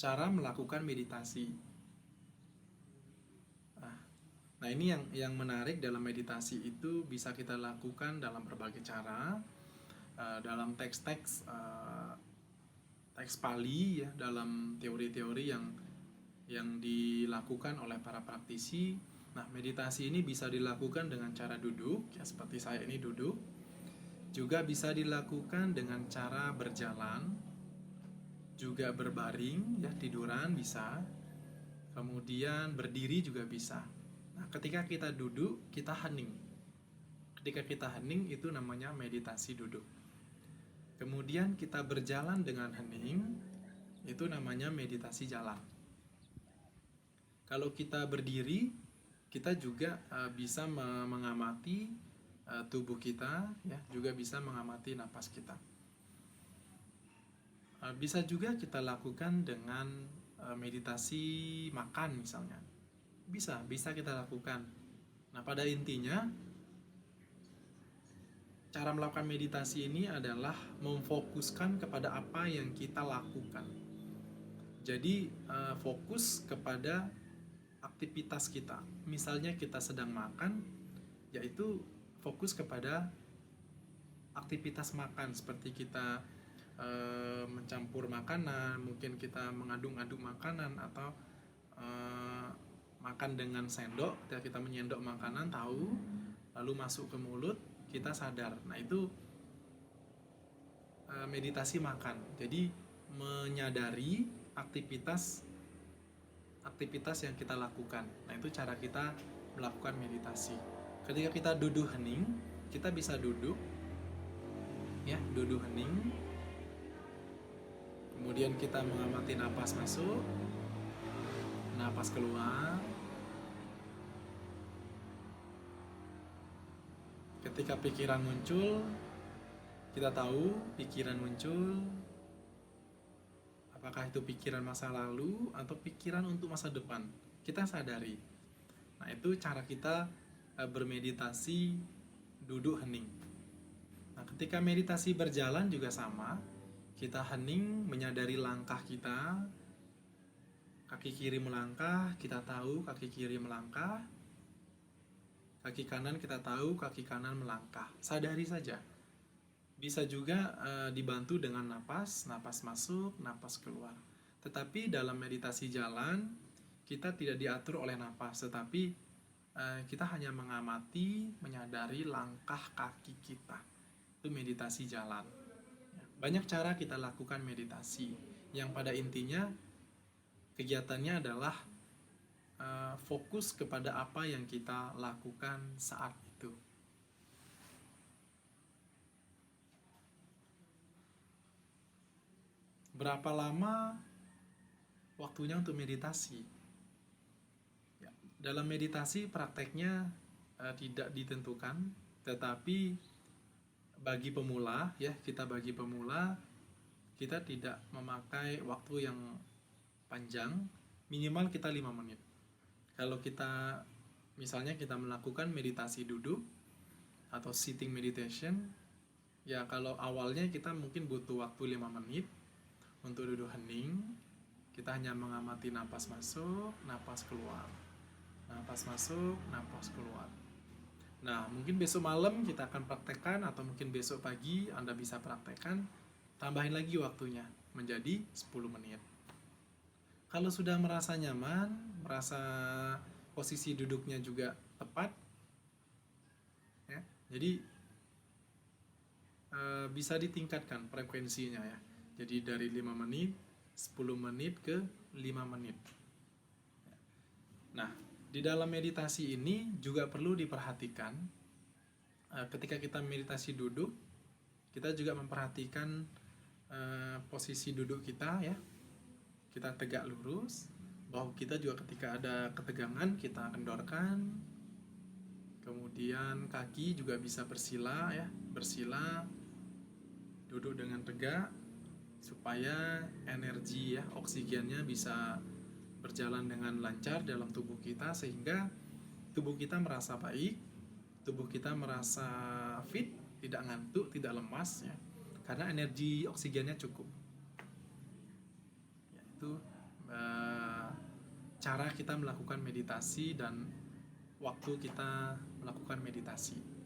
cara melakukan meditasi. Nah, ini yang menarik dalam meditasi itu bisa kita lakukan dalam berbagai cara, dalam teks Pali ya, dalam teori-teori yang dilakukan oleh para praktisi. Nah, meditasi ini bisa dilakukan dengan cara duduk, ya seperti saya ini duduk. Juga bisa dilakukan dengan cara berjalan, juga berbaring, ya tiduran bisa. Kemudian berdiri juga bisa. Nah, ketika kita duduk, kita hening. Ketika kita hening itu namanya meditasi duduk. Kemudian kita berjalan dengan hening, itu namanya meditasi jalan. Kalau kita berdiri, kita juga bisa mengamati tubuh kita, ya, juga bisa mengamati napas kita. Bisa juga kita lakukan dengan meditasi makan misalnya. Bisa kita lakukan. Nah, pada intinya cara melakukan meditasi ini adalah memfokuskan kepada apa yang kita lakukan. Jadi fokus kepada aktivitas kita. Misalnya kita sedang makan, yaitu fokus kepada aktivitas makan, seperti kita mencampur makanan, mungkin kita mengaduk-aduk makanan, atau makan dengan sendok. Ketika kita menyendok makanan, tahu, lalu masuk ke mulut, kita sadar. Nah, itu meditasi makan. Jadi menyadari aktivitas yang kita lakukan. Nah, itu cara kita melakukan meditasi. Ketika kita duduk hening, kita bisa duduk, ya, duduk hening. Kemudian kita mengamati napas masuk, napas keluar. Ketika pikiran muncul, kita tahu pikiran muncul, apakah itu pikiran masa lalu atau pikiran untuk masa depan. Kita sadari. Nah, itu cara kita bermeditasi duduk hening. Nah, ketika meditasi berjalan juga sama. Kita hening, menyadari langkah kita. Kaki kiri melangkah, kita tahu kaki kiri melangkah. Kaki kanan kita tahu kaki kanan melangkah. Sadari saja. Bisa juga dibantu dengan napas masuk, napas keluar. Tetapi dalam meditasi jalan, kita tidak diatur oleh napas, tetapi kita hanya mengamati, menyadari langkah kaki kita. Itu meditasi jalan. Banyak cara kita lakukan meditasi, yang pada intinya kegiatannya adalah fokus kepada apa yang kita lakukan saat itu. Berapa lama waktunya untuk meditasi? Ya, dalam meditasi prakteknya tidak ditentukan, tetapi bagi pemula, ya, kita tidak memakai waktu yang panjang, minimal kita 5 menit. Kalau kita misalnya kita melakukan meditasi duduk atau sitting meditation, ya kalau awalnya kita mungkin butuh waktu 5 menit untuk duduk hening. Kita hanya mengamati napas masuk, napas keluar. Napas masuk, napas keluar. Nah, mungkin besok malam kita akan praktekkan, atau mungkin besok pagi Anda bisa praktekkan. Tambahin lagi waktunya menjadi 10 menit. Kalau sudah merasa nyaman, merasa posisi duduknya juga tepat, ya, jadi bisa ditingkatkan frekuensinya, ya. Jadi dari 5 menit, 10 menit ke 5 menit. Nah, di dalam meditasi ini juga perlu diperhatikan, ketika kita meditasi duduk, kita juga memperhatikan posisi duduk kita, ya. Kita tegak lurus, bahu kita juga ketika ada ketegangan kita kendorkan. Kemudian kaki juga bisa bersila, ya, bersila, duduk dengan tegak supaya energi, ya, oksigennya bisa berjalan dengan lancar dalam tubuh kita, sehingga tubuh kita merasa baik, tubuh kita merasa fit, tidak ngantuk, tidak lemas, ya, karena energi oksigennya cukup. Ya, itu cara kita melakukan meditasi dan waktu kita melakukan meditasi.